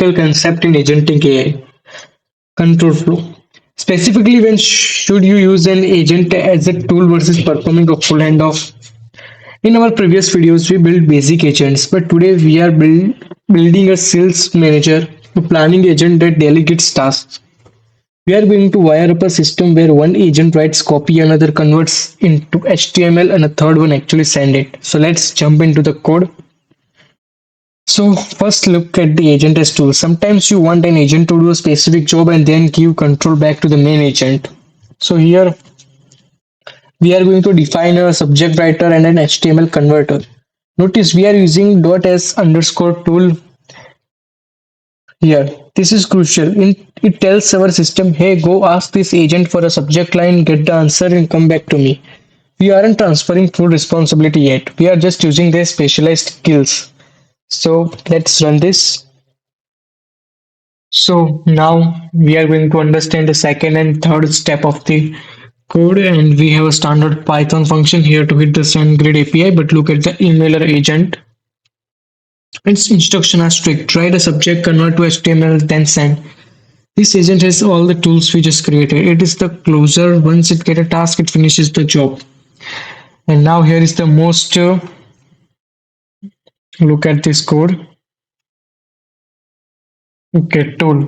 critical concept in agentic AI control flow. Specifically, when should you use an agent as a tool versus performing a full handoff? In our previous videos, we built basic agents, but today we are building a sales manager, a planning agent that delegates tasks. We are going to wire up a system where one agent writes copy, another converts into HTML, and a third one actually send it. So let's jump into the code. So first look at the agent as tool. Sometimes you want an agent to do a specific job and then give control back to the main agent. So here we are going to define a subject writer and an HTML converter. Notice we are using .s underscore tool here. This is crucial. It tells our system, hey, go ask this agent for a subject line, get the answer, and come back to me. We aren't transferring full responsibility yet. We are just using their specialized skills. So let's run this. So now we are going to understand the second and third step of the code, and we have a standard Python function here to hit the send grid API, but look at the emailer agent. Its instructions are strict. Write a subject, convert to HTML, then send. This agent has all the tools we just created. It is the closer. Once it gets a task, it finishes the job. And now here is the most look at this code. Okay, tool.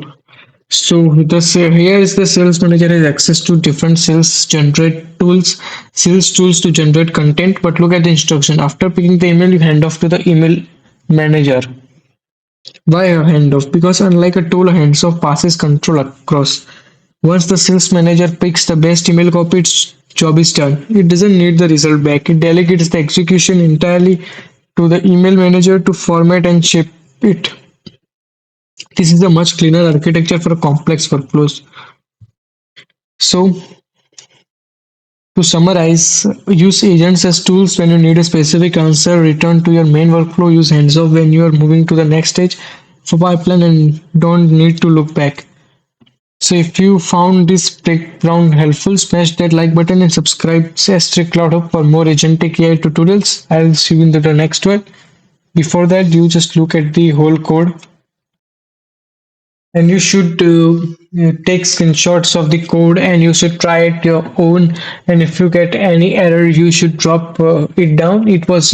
So here is the sales manager has access to different sales tools to generate content. But look at the instruction. After picking the email, you hand off to the email manager. Why a handoff? Because unlike a tool, a hands-off passes control across. Once the sales manager picks the best email copy, its job is done. It doesn't need the result back. It delegates the execution entirely to the email manager to format and shape it. This is a much cleaner architecture for complex workflows. So, to summarize, use agents as tools when you need a specific answer, return to your main workflow, use hands-off when you are moving to the next stage for pipeline and don't need to look back. So if you found this breakdown helpful, smash that like button and subscribe to Cloud for more Agentic AI tutorials. I'll see you in the next one. Before that, you just look at the whole code. And you should take screenshots of the code and you should try it your own, and if you get any error you should drop it down. It was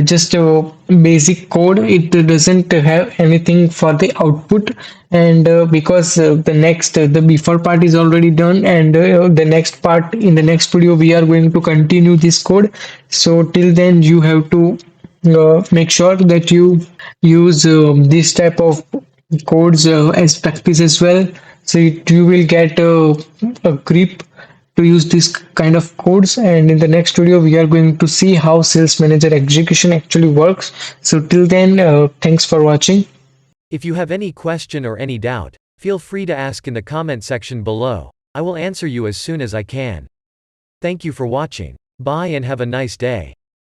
just a basic code. It doesn't have anything for the output, and because the before part is already done, and the next part in the next video we are going to continue this code. So till then you have to make sure that you use this type of codes as practice as well, so you will get a grip to use this kind of codes. And in the next video we are going to see how sales manager execution actually works. So till then, thanks for watching. If you have any question or any doubt, feel free to ask in the comment section below. I will answer you as soon as I can. Thank you for watching. Bye and have a nice day.